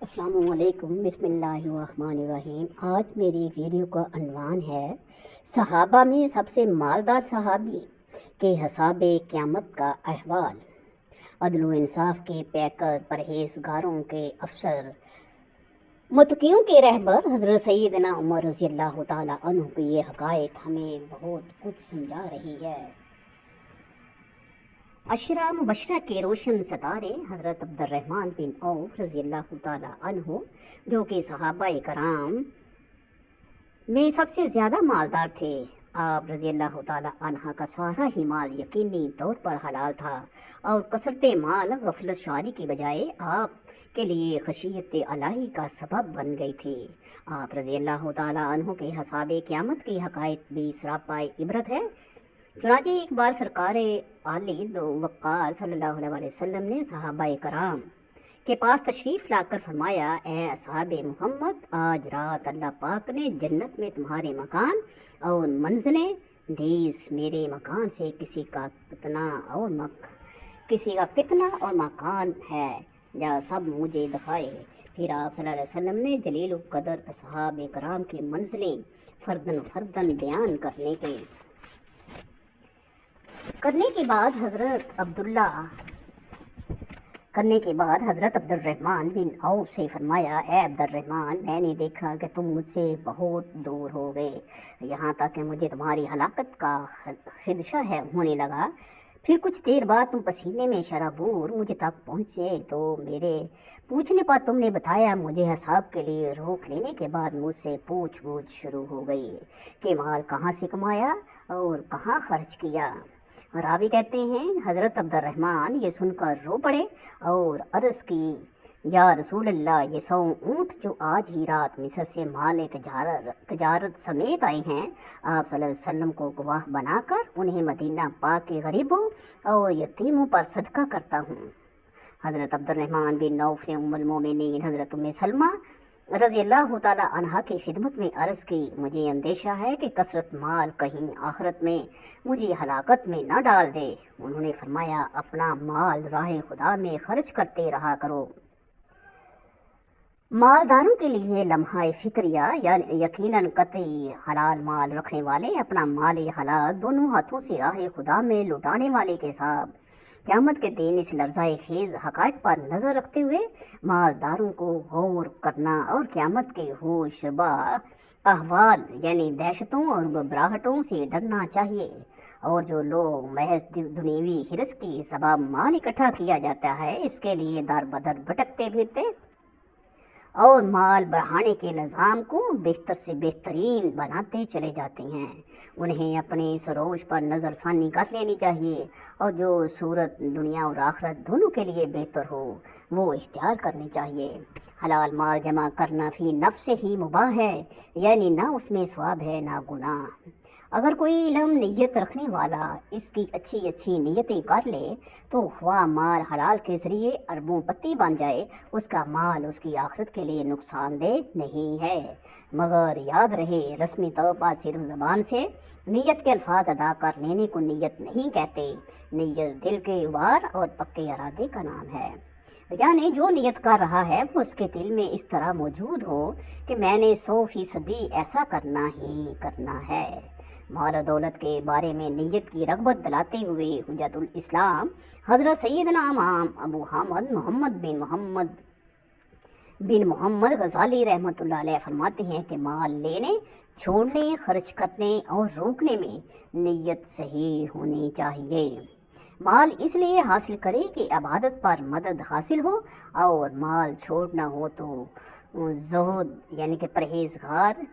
السلام علیکم، بسم اللہ الرحمن الرحیم۔ آج میری ویڈیو کا عنوان ہے صحابہ میں سب سے مالدار صحابی کے حساب قیامت کا احوال۔ عدل و انصاف کے پیکر، پرہیزگاروں کے افسر، متقیوں کے رہبر حضرت سیدنا عمر رضی اللہ تعالیٰ عنہ کی یہ حقائق ہمیں بہت کچھ سمجھا رہی ہے۔ عشرہ مبشرہ کے روشن ستارے حضرت عبد الرحمن بن عوف رضی اللہ تعالیٰ عنہ، جو کہ صحابہ کرام میں سب سے زیادہ مالدار تھے۔ آپ رضی اللہ تعالیٰ عنہ کا سارا ہی مال یقینی طور پر حلال تھا، اور کثرت مال غفلت شعاری کی بجائے آپ کے لیے خشیت الہی کا سبب بن گئی تھی۔ آپ رضی اللہ تعالیٰ عنہ کے حساب قیامت کی حقائق بھی سراپا عبرت ہے۔ چنانچہ ایک بار سرکار عالم وقار صلی اللہ علیہ وسلم نے صحابہ کرام کے پاس تشریف لا کر فرمایا، اے اصحاب محمد، آج رات اللہ پاک نے جنت میں تمہارے مکان اور منزلیں نیز میرے مکان سے کسی کا کتنا اور مکان ہے، یا سب مجھے دکھائے۔ پھر آپ صلی اللہ علیہ وسلم نے جلیل القدر اصحاب کرام کی منزلیں فردن بیان کرنے کے بعد حضرت عبد الرحمن بن عوف سے فرمایا، اے عبد الرحمن، میں نے دیکھا کہ تم مجھ سے بہت دور ہو گئے، یہاں تک کہ مجھے تمہاری ہلاکت کا خدشہ ہونے لگا۔ پھر کچھ دیر بعد تم پسینے میں شرابور مجھے تک پہنچے، تو میرے پوچھنے پر تم نے بتایا۔ مجھے حساب کے لیے روک لینے کے بعد مجھ سے پوچھ شروع ہو گئی کہ مال کہاں سے کمایا اور کہاں خرچ کیا۔ راوی کہتے ہیں حضرت عبد الرحمن یہ سن کر رو پڑے اور عرض کی، یا رسول اللہ، یہ 100 اونٹ جو آج ہی رات مصر سے مال تجارت سمیت آئے ہیں، آپ صلی اللہ علیہ وسلم کو گواہ بنا کر انہیں مدینہ پاک کے غریبوں اور یتیموں پر صدقہ کرتا ہوں۔ حضرت عبد الرحمن بن عوف نے ام المومنین حضرت ام سلمہ رضی اللہ تعالیٰ عنہا کی خدمت میں عرض کی، مجھے اندیشہ ہے کہ کثرت مال کہیں آخرت میں مجھے ہلاکت میں نہ ڈال دے۔ انہوں نے فرمایا، اپنا مال راہ خدا میں خرچ کرتے رہا کرو۔ مالداروں کے لیے لمحہ فکریہ، یقیناً قطعی حلال مال رکھنے والے اپنا مال حلال دونوں ہاتھوں سے راہ خدا میں لٹانے والے کے ساتھ قیامت کے دن اس لرزائے خیز حقائق پر نظر رکھتے ہوئے مالداروں کو غور کرنا اور قیامت کے ہوش زدہ احوال یعنی دہشتوں اور گھبراہٹوں سے ڈرنا چاہیے۔ اور جو لوگ محض دنیوی حرص کی سبب مال اکٹھا کیا جاتا ہے، اس کے لیے در بدر بھٹکتے پھرتے اور مال بڑھانے کے نظام کو بہتر سے بہترین بناتے چلے جاتے ہیں، انہیں اپنے سروش پر نظر ثانی کر لینی چاہیے، اور جو صورت دنیا اور آخرت دونوں کے لیے بہتر ہو وہ اختیار کرنی چاہیے۔ حلال مال جمع کرنا فی نفس ہی مباح ہے، یعنی نہ اس میں ثواب ہے نہ گناہ۔ اگر کوئی علم نیت رکھنے والا اس کی اچھی نیتیں کر لے تو خواہ مال حلال کے ذریعے اربوں پتی بن جائے، اس کا مال اس کی آخرت کے لیے نقصان دہ نہیں ہے، مگر یاد رہے رسمی طور پر صرف زبان سے نیت کے الفاظ ادا کر لینے کو نیت نہیں کہتے۔ نیت دل کے ابار اور پکے ارادے کا نام ہے، یعنی جو نیت کر رہا ہے وہ اس کے دل میں اس طرح موجود ہو کہ میں نے 100% ایسا کرنا ہی کرنا ہے۔ مال و دولت کے بارے میں نیت کی رغبت دلاتے ہوئے حجت الاسلام حضرت سیدنا امام ابو حامد محمد بن غزالی رحمۃ اللہ علیہ فرماتے ہیں کہ مال لینے، چھوڑنے، خرچ کرنے اور روکنے میں نیت صحیح ہونی چاہیے۔ مال اس لیے حاصل کرے کہ عبادت پر مدد حاصل ہو، اور مال چھوڑنا ہو تو زہد یعنی کہ پرہیزگار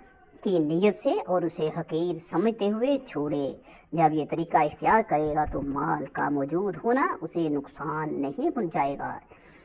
کی نیت سے اور اسے حقیر سمجھتے ہوئے چھوڑے۔ جب یہ طریقہ اختیار کرے گا تو مال کا موجود ہونا اسے نقصان نہیں پہنچائے گا۔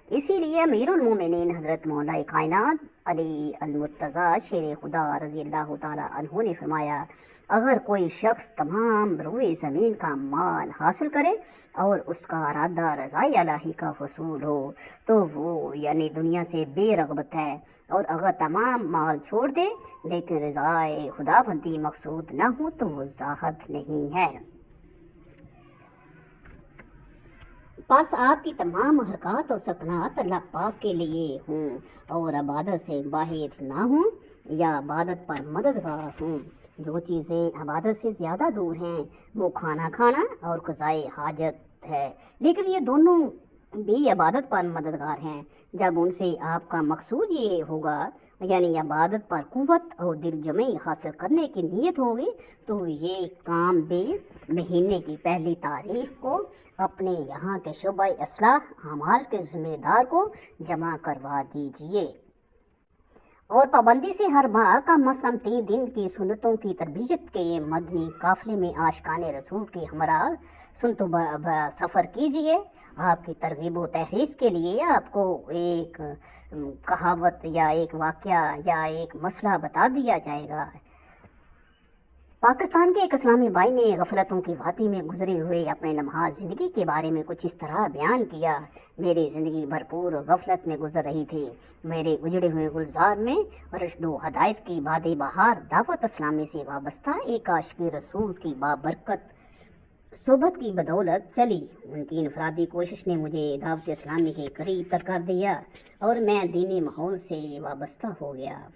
اسی لیے امیر المومنین حضرت مولا کائنات علی المرتضیٰ شیر خدا رضی اللہ تعالیٰ عنہ نے فرمایا، اگر کوئی شخص تمام روئے زمین کا مال حاصل کرے اور اس کا ارادہ رضائے الہی کا حصول ہو تو وہ یعنی دنیا سے بے رغبت ہے، اور اگر تمام مال چھوڑ دے لیکن رضائے خدا بندی مقصود نہ ہو تو وہ زاہد نہیں ہے۔ बस आपकी तमाम हरकत और सकनात अल्लाह पाक के लिए हूँ और इबादत से बाहर ना हूँ या इबादत पर मददगार हूँ। जो चीज़ें इबादत से ज़्यादा दूर हैं वो खाना खाना और क़ज़ाए हाजत है, लेकिन ये दोनों भी इबादत पर मददगार हैं। जब उनसे आपका मकसूद ये होगा यानी इबादत पर कुव्वत और दिल जमी हासिल करने की नीयत होगी, तो ये काम भी महीने की पहली तारीख को अपने यहाँ के शुबा इस्लाह अमाल के ज़िम्मेदार को जमा करवा दीजिए और पाबंदी से हर माह कम अज़ कम 3 दिन की सुन्नतों की तरबियत के मदनी काफ़िले में आशिकाने रसूल के हमरा सुन्नतों सफ़र कीजिए। आपकी तरगीब व तहरीस के लिए आपको एक कहावत या एक वाक़या या एक मसला बता दिया जाएगा। पाकिस्तान के एक इस्लामी भाई ने गफलतों की वादी में गुजरे हुए अपने लम्हात ज़िंदगी के बारे में कुछ इस तरह बयान किया। मेरी ज़िंदगी भरपूर गफलत में गुजर रही थी। मेरे उजड़े हुए गुलजार में रश्द व हदायत की बादे बहार दावत इस्लामी से वाबस्ता एक आशिक़ रसूल की बाबरकत सोबत की बदौलत चली। उनकी इनफरादी कोशिश ने मुझे दावत इस्लामी के करीब तर कर दिया और मैं दीनी माहौल से वाबस्ता हो गया।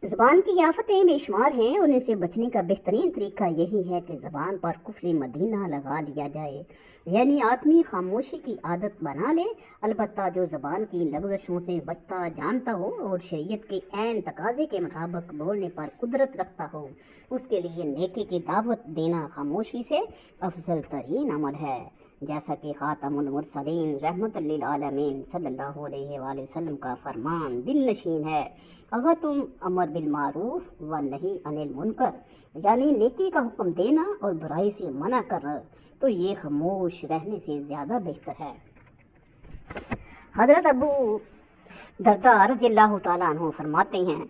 ज़बान की आफतें बेशुमार हैं और इनसे बचने का बेहतरीन तरीका यही है कि ज़बान पर कुफ्र मदीना लगा लिया जाए, यानी आदमी खामोशी की आदत बना ले। अलबत्ता जो ज़बान की लग़ज़शों से बचता जानता हो और शरीयत के ऐन तकाज़े के मुताबिक बोलने पर कुदरत रखता हो, उसके लिए नेकी की दावत देना खामोशी से अफजल तरीन अमल है। जैसा कि खातमुल मुरसलीन रहमतुल लिल आलमीन सल्लल्लाहु अलैहि वसल्लम का फरमान दिल नशीन है, अगर तुम अमर बिल मारूफ व नहीं अनिल मुनकर यानी नेकी का हुक्म देना और बुराई से मना करना, तो ये खामोश रहने से ज़्यादा बेहतर है। हज़रत अबू दरदा रज़ियल्लाहु ताला अन्हु फरमाते हैं,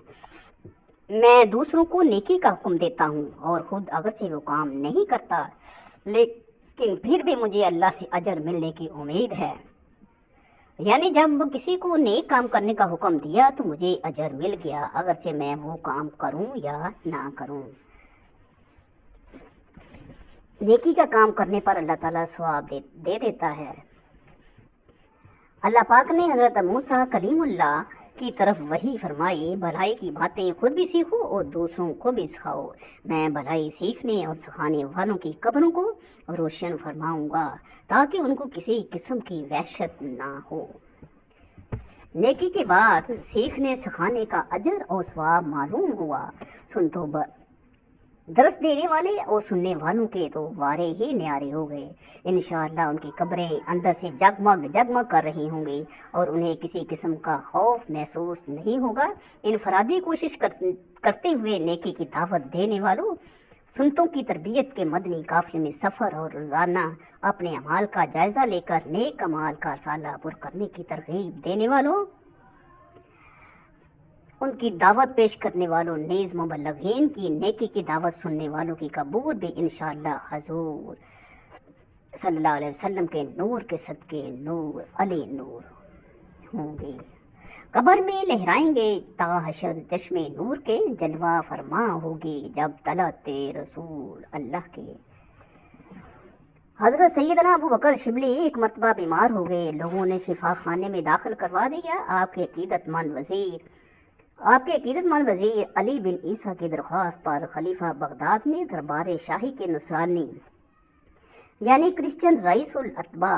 मैं दूसरों को नेकी का हुक्म देता हूँ और ख़ुद अगरचे वो काम नहीं करता, लेकिन फिर भी मुझे अल्लाह से अजर मिलने की उम्मीद है। यानी जब किसी को नेक काम करने का हुक्म दिया तो मुझे अजर मिल गया, अगरचे मैं वो काम करूं या ना करूं। नेकी का काम करने पर अल्लाह ताला सवाब दे देता है। अल्लाह पाक ने हज़रत मूसा कलीमुल्लाह की तरफ वही फरमाई, भलाई की बातें खुद भी सीखो और दूसरों को भी सिखाओ। मैं भलाई सीखने और सिखाने वालों की कब्रों को रोशन फरमाऊंगा ताकि उनको किसी किस्म की वहशत ना हो। नेकी के बाद सीखने सिखाने का अजर और सवाब मालूम हुआ। सुन तो दरस देने वाले और सुनने वालों के तो वारे ही न्यारे हो गए। इंशाअल्लाह उनकी कब्रें अंदर से जगमग जगमग कर रही होंगी और उन्हें किसी किस्म का खौफ महसूस नहीं होगा। इनफरादी कोशिश करते हुए नेकी की दावत देने वालों, सुन्नतों की तरबियत के मदनी काफ़िले में सफ़र और रोज़ाना अपने अमाल का जायज़ा लेकर नेक अमाल का रसाला पुर करने की तरगीब देने वालों, उनकी दावत पेश करने वालों, नेज़ मुबल्लिगीन की नेकी की दावत सुनने वालों की कबूल भी इंशाअल्लाह हजूर सल्लल्लाहु अलैहि वसल्लम के नूर के सदके नूर अली नूर होंगी। कब्र में लहराएंगे ताहशर चश्मे नूर के, जलवा फरमा होगी जब तलते रसूल अल्लाह के। हज़रत सैयदना अबू बकर शिबली एक मरतबा बीमार हो गए। लोगों ने शिफा खाने में दाखिल करवा दिया। आपके अकीदतमंद वज़ीर अली बिन ईसा की दरख्वास्त पर खलीफा बगदाद ने दरबार शाही के नुसरानी यानी क्रिश्चियन रईसुल अतबा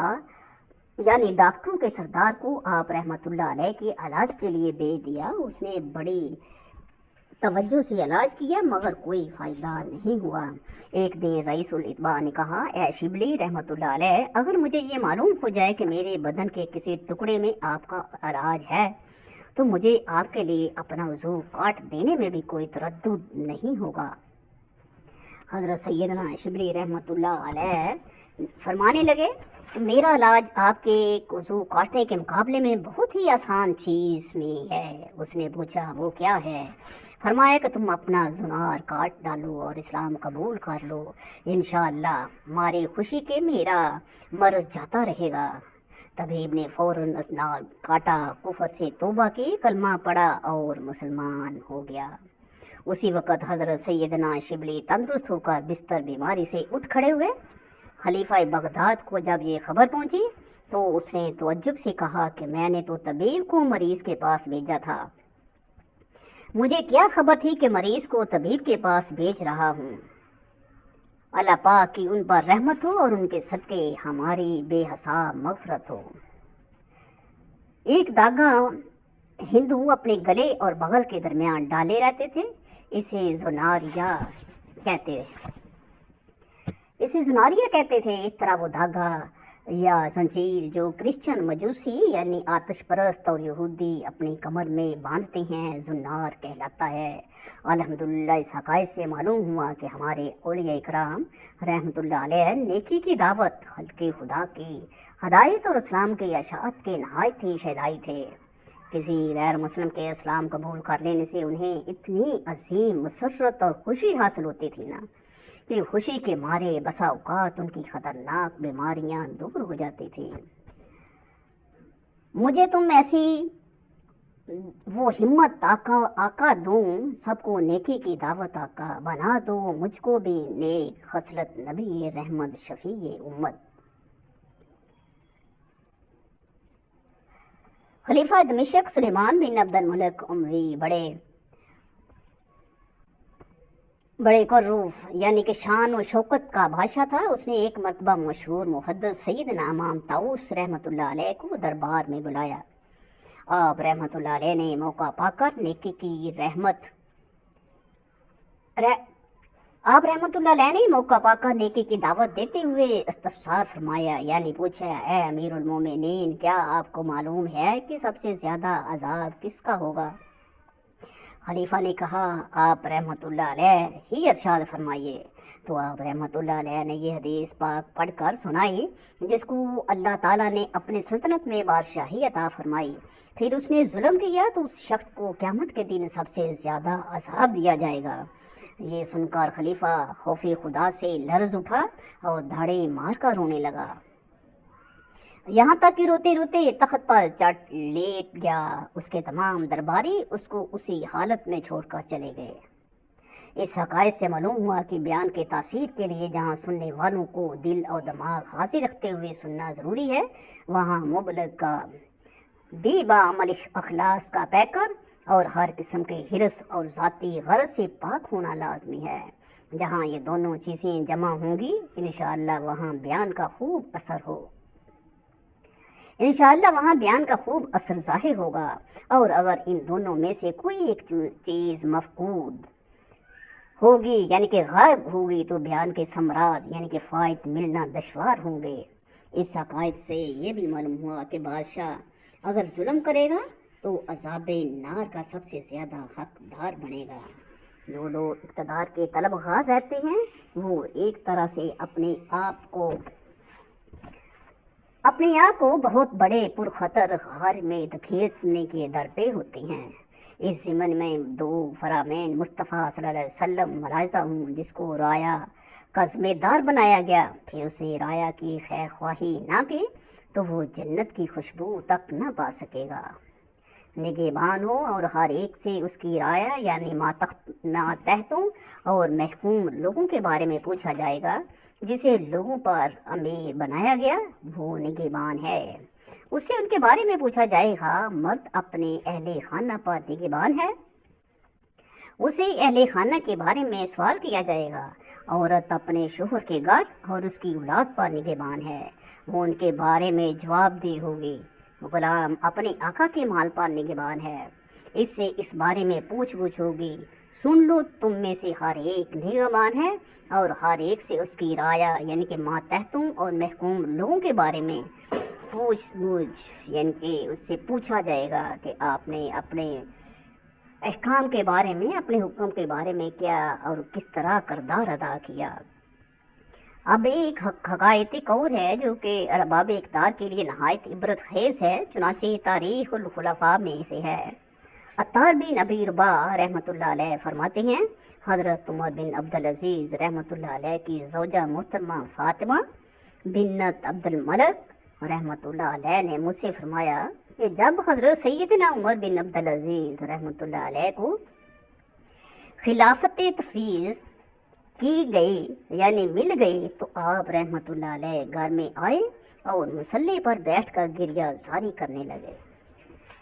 यानी डॉक्टरों के सरदार को आप रहमतुल्लाह अलैह के इलाज के लिए भेज दिया। उसने बड़ी तवज्जो से इलाज किया मगर कोई फ़ायदा नहीं हुआ। एक दिन रईसुल इतबा ने कहा, ए शिबली रहमतुल्लाह अलैह, अगर मुझे ये मालूम हो जाए कि मेरे बदन के किसी टुकड़े में आपका इलाज है तो मुझे आपके लिए अपना वज़ू काट देने में भी कोई तरद्दुद नहीं होगा। हज़रत सैयदना शिबली रहमतुल्लाह अलैह फरमाने लगे, मेरा इलाज आपके वज़ू काटने के मुकाबले में बहुत ही आसान चीज़ में है। उसने पूछा, वो क्या है? फरमाया कि तुम अपना जुनार काट डालो और इस्लाम कबूल कर लो, इंशाअल्लाह मारे खुशी के मेरा मर्ज़ जाता रहेगा। तबीब ने फ़ौरन जुनार काटा, कुफर से तौबा की, कलमा पढ़ा और मुसलमान हो गया। उसी वक़्त हज़रत सैयदना शिबली तंदुरुस्त होकर बिस्तर बीमारी से उठ खड़े हुए। खलीफा बगदाद को जब ये खबर पहुंची तो उसने तवज्जुब से कहा कि मैंने तो तबीब को मरीज़ के पास भेजा था, मुझे क्या खबर थी कि मरीज़ को तबीब के पास भेज रहा हूँ। अल्लाह पाक की उन पर रहमत हो और उनके सदके हमारी बेहिसाब मग़फ़िरत हो। एक धागा हिंदू अपने गले और बगल के दरमियान डाले रहते थे, इसे जुनारिया कहते थे। इस तरह वो धागा या जंजीर जो क्रिश्चियन मजूसी यानी आतिश परस्त और यहूदी अपनी कमर में बांधते हैं जुन्नार कहलाता है। अल्हम्दुलिल्लाह इस हक़ाइक़ से मालूम हुआ कि हमारे औलिया इकराम रहमतुल्लाह अलैह नेकी की दावत, हल्के खुदा की हदायत और इस्लाम के अशात के नहायत ही शहदाई थे। किसी गैर मुस्लिम के इस्लाम कबूल कर लेने से उन्हें इतनी अजीम मसरत और खुशी हासिल होती थी ना कि खुशी के मारे बसा औकात उनकी खतरनाक बीमारियां दूर हो जाती थी। मुझे तुम ऐसी वो हिम्मत आका दूं, सबको नेकी की दावत आका बना दो, मुझको भी नेक खसलत नबी रहमत शफी उम्मत। खलीफा दमिश्क सुलेमान बिन अब्दुल मलिक उमवी बड़े कर्रूफ यानी कि शान और शौकत का बादशाह था। उसने एक मरतबा मशहूर मुहद्दिस सैयदना इमाम ताऊस रहमतुल्लाह अलैह को दरबार में बुलाया। आप रहमतुल्लाह अलैह ने मौका पाकर नेकी की दावत देते हुए इस्तफसार फरमाया, यानी पूछा, ए अमीरुल मोमिनीन, क्या आपको मालूम है कि सबसे ज़्यादा अजाब किसका होगा? खलीफा ने कहा, आप रहमतुल्लाह अलैह ही इरशाद फरमाइए। तो आप रहमतुल्लाह अलैह ने यह हदीस पाक पढ़कर सुनाई जिसको अल्लाह ताला ने अपने सल्तनत में बादशाही अता फरमाई। फिर उसने जुल्म किया तो उस शख्स को क़यामत के दिन सबसे ज़्यादा अज़ाब दिया जाएगा। ये सुनकर खलीफा खौफे खुदा से लर्ज उठा और धाड़े मार कर रोने लगा, यहाँ तक कि रोते रोते तख्त पर चढ़ लेट गया। उसके तमाम दरबारी उसको उसी हालत में छोड़कर चले गए। इस हक़ाइक़ से मालूम हुआ कि बयान के तासीर के लिए जहाँ सुनने वालों को दिल और दिमाग हाजिर रखते हुए सुनना ज़रूरी है, वहाँ मुबलग का बेबाअमल अखलास का पैकर और हर किस्म के हिरस और ज़ाती गरज से पाक होना लाजमी है। जहाँ ये दोनों चीज़ें जमा होंगी इंशाअल्लाह वहाँ बयान का खूब असर ज़ाहिर होगा। और अगर इन दोनों में से कोई एक चीज़ मफकूद होगी यानी कि गायब होगी तो बयान के समराज यानी कि फ़ायद मिलना दुश्वार होंगे। इस हक़ाइक़ से ये भी मालूम हुआ कि बादशाह अगर जुल्म करेगा तो अज़ाबे नार का सबसे ज़्यादा हकदार बनेगा। जो लोग इक़्तिदार के तलबगार रहते हैं वो एक तरह से अपने आप को बहुत बड़े पुरखतर गार में धकेलने के दर पे होते हैं। इस ज़िमन में दो फरामीन मुस्तफ़ा सल्लल्लाहु अलैहि वसल्लम मलाइज़ा हूँ जिसको राया का ज़िम्मेदार बनाया गया, फिर उसे राया की खैर ख्वाही ना की तो वो जन्नत की खुशबू तक न पा सकेगा। निगहबान हो और हर एक से उसकी राया यानी मातहतों और महकूम लोगों के बारे में पूछा जाएगा। जिसे लोगों पर अमीर बनाया गया वो निगहबान है। उससे उनके बारे में पूछा जाएगा। मर्द अपने अहले खाना पर निगहबान है, उसे अहले खाना के बारे में सवाल किया जाएगा। औरत अपने शोहर के घर और उसकी औलाद पर निगहबान है, वो उनके बारे में जवाबदेह होगी। गुलाम अपने आका के माल पर निगहबान है, इससे इस बारे में पूछ होगी। सुन लो, तुम में से हर एक निगहबान है और हर एक से उसकी राया यानी कि मातहतों और महकूम लोगों के बारे में पूछ यानी कि उससे पूछा जाएगा कि आपने अपने अहकाम के बारे में, अपने हुक्म के बारे में क्या और किस तरह किरदार अदा किया। अब एक हक़ाइक़ और है जो कि अरबाब इक़्तिदार के लिए नहायत इबरत खेज़ है, चुनांचे तारीख़ुल खुलफ़ा में से है। अत्तार बिन अबी रबाह रहमतुल्लाह अलैह फरमाते हैं, हज़रत उमर बिन अब्दुल अज़ीज़ रहमतुल्लाह अलैह की ज़ौजा मोहतरमा फ़ातिमा बिन्नत अब्दुल मलिक रहमतुल्लाह अलैह ने मुझसे फरमाया कि जब हज़रत सैयदना उमर बिन अब्दुल अज़ीज़ रहमतुल्लाह अलैह को खिलाफत तफवीज़ की गई यानी मिल गई तो आप रहमतुल्लाह अलैह घर में आए और मुसल्ले पर बैठकर गिरिया जारी करने लगे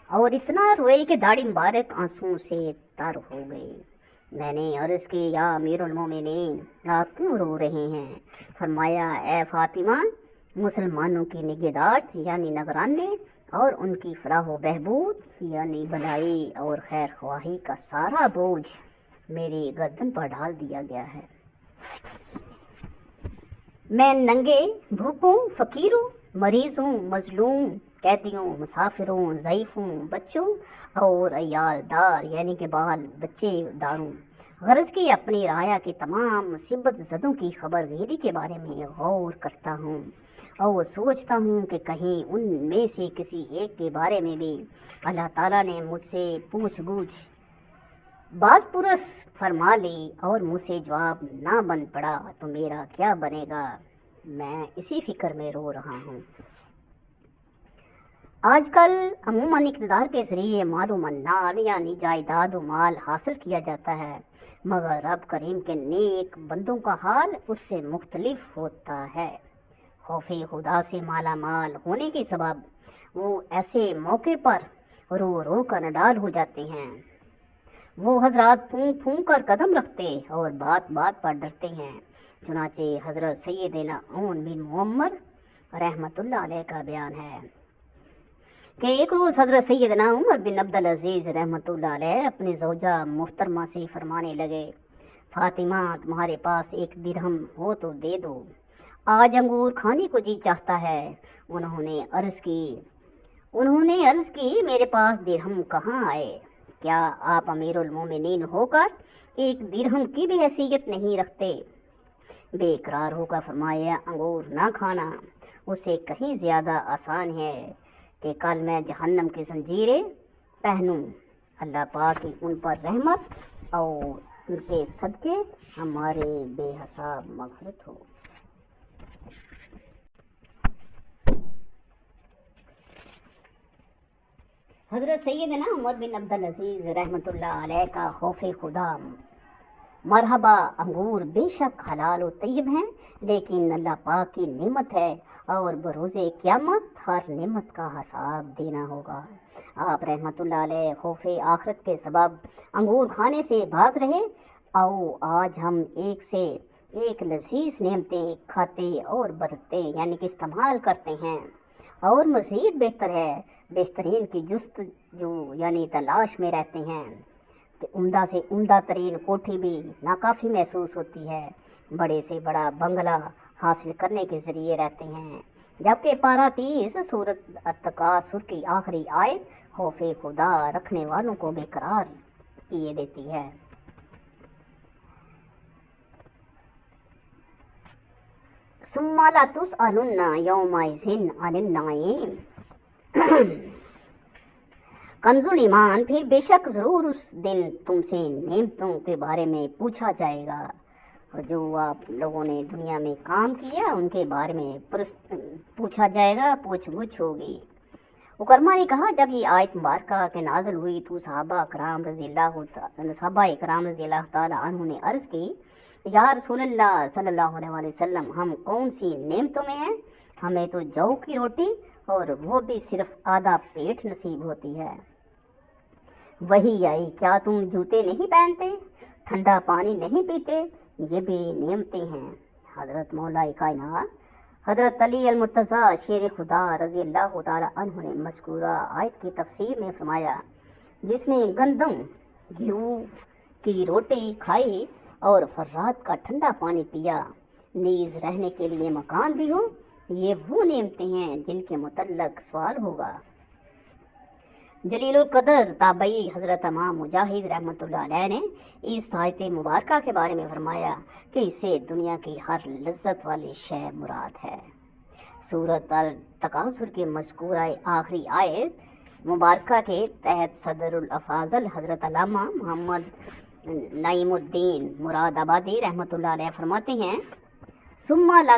और इतना रोए कि दाढ़ी मुबारक आंसू से तर हो गई। मैंने अर्ज़ की, या अमीरुल मोमिनीन आप क्यों रो रहे हैं? फरमाया, ए फातिमा, मुसलमानों की निगहदाश्त यानी निगरानी और उनकी फलाह व बहबूद यानी भलाई और खैर ख्वाही का सारा बोझ मेरी गर्दन पर डाल दिया गया है। मैं नंगे, भूखों, फ़कीरों, मरीज़ों, मजलूम, कैदियों, मुसाफिरों, ज़ईफ़ों, बच्चों और अयालदार यानी कि बाल बच्चे दारों गर्ज की अपनी राया की तमाम मुसीबत ज़दों की खबरगिरी के बारे में गौर करता हूँ और सोचता हूँ कि कहीं उनमें से किसी एक के बारे में भी अल्लाह ताला ने मुझसे पूछ गूछ बाज पुरस फरमा ली और मुझसे जवाब ना बन पड़ा तो मेरा क्या बनेगा। मैं इसी फिक्र में रो रहा हूँ। आजकल अमूमन इक़्तिदार के ज़रिए मालूम मन्नाल यानी जायदाद व माल हासिल किया जाता है, मगर रब करीम के नेक बंदों का हाल उससे मुख्तलिफ होता है। खौफे खुदा से माला माल होने के सबब वो ऐसे मौके पर रो रो कर नडाल हो जाते हैं। वो हजरात फूंक फूंक कर कदम रखते और बात बात पर डरते हैं। चुनाचे हजरत सैयदना उमर बिन मुअम्मर रहमतुल्लाह अलैह का बयान है कि एक रोज़ हजरत सैयदना उमर बिन अब्दुल अजीज़ रहमतुल्लाह अलैह अपनी ज़ौजा मुहतरमा से फरमाने लगे, फातिमा, तुम्हारे पास एक दिरहम हो तो दे दो, आज अंगूर खाने को जी चाहता है। उन्होंने अर्ज़ की मेरे पास दिरहम कहाँ आए? क्या आप अमीरुल मोमिनीन होकर एक दिरहम की भी हैसियत नहीं रखते? बेकरार होकर फरमाया, अंगूर ना खाना उससे कहीं ज़्यादा आसान है कि कल मैं जहन्नम की जंजीरें पहनूं। अल्लाह पाक की उन पर रहमत और उनके सदके हमारे बेहिसाब मग़फ़िरत हो। हज़रत सैयदना उमर बिन अब्दुल अजीज़ रहमतुल्लाह अलैह का खौफ़े खुदा, मरहबा, अंगूर बेशक हलाल और तय्यब हैं, लेकिन अल्लाह पाक की नेमत है और बरोज़े क़यामत हर नेमत का हिसाब देना होगा। आप रहमतुल्लाह अलैह खौफ़े आखिरत के सबब अंगूर खाने से बाज रहे। आओ आज हम एक से एक लज़ीज़ नेमतें खाते और बरतते यानी कि इस्तेमाल करते हैं और मज़ीद बेहतर है बेहतरीन की जुस्तजू यानी तलाश में रहते हैं कि उम्दा से उम्दा तरीन कोठी भी नाकाफ़ी महसूस होती है, बड़े से बड़ा बंगला हासिल करने के ज़रिए रहते हैं। जबकि पारा 30 सूरत अत-तकासुर की आखिरी आयत खौफ़े खुदा रखने वालों को बेकरार किए देती है। सुम्मा ला तुसअलुन्ना यौमइज़िन अनिन नईम कंजुल ईमान, फिर बेशक ज़रूर उस दिन तुमसे नेमतों के बारे में पूछा जाएगा और जो आप लोगों ने दुनिया में काम किया उनके बारे में पूछा जाएगा, पूछ-गुछ होगी। उकरमा ने कहा, जब ये आयत मुबारका के नाज़िल हुई तो सहाबा इकराम रज़ियल्लाहु ताला अन्हुम ने अर्ज़ की, या रसूलल्लाह सल्लल्लाहु अलैहि वसल्लम, हम कौन सी नेमतों में हैं? हमें तो जौ की रोटी और वो भी सिर्फ आधा पेट नसीब होती है। वही आई, क्या तुम जूते नहीं पहनते, ठंडा पानी नहीं पीते? ये भी नेमतें हैं। हज़रत मौला कायनात हज़रत अली अल मुर्तज़ा शेर खुदा रज़ियल्लाहु ताला अन्हु ने मज़कूरा आयत की तफसीर में फरमाया, जिसने गंदम गेहूँ की रोटी खाई और फर्रात का ठंडा पानी पिया, नीज़ रहने के लिए मकान भी हो, ये वो नेमतें हैं जिनके मुतल्लक सवाल होगा। जलीलुल कदर ताबई हज़रत इमाम मुजाहिद रहमतुल्लाह अलैह ने इस आयत मुबारका के बारे में फरमाया कि इससे दुनिया की हर लज्जत वाली शय मुराद है। सूरत अल-तकासुर के मज़कूरा आखिरी आयत मुबारका के तहत सदरुल अफाज़ल हज़रत अल्लामा मोहम्मद नईमुद्दीन मुरादाबादी रहमतुल्लाह अलैह फरमाते हैं, सुम्मा ला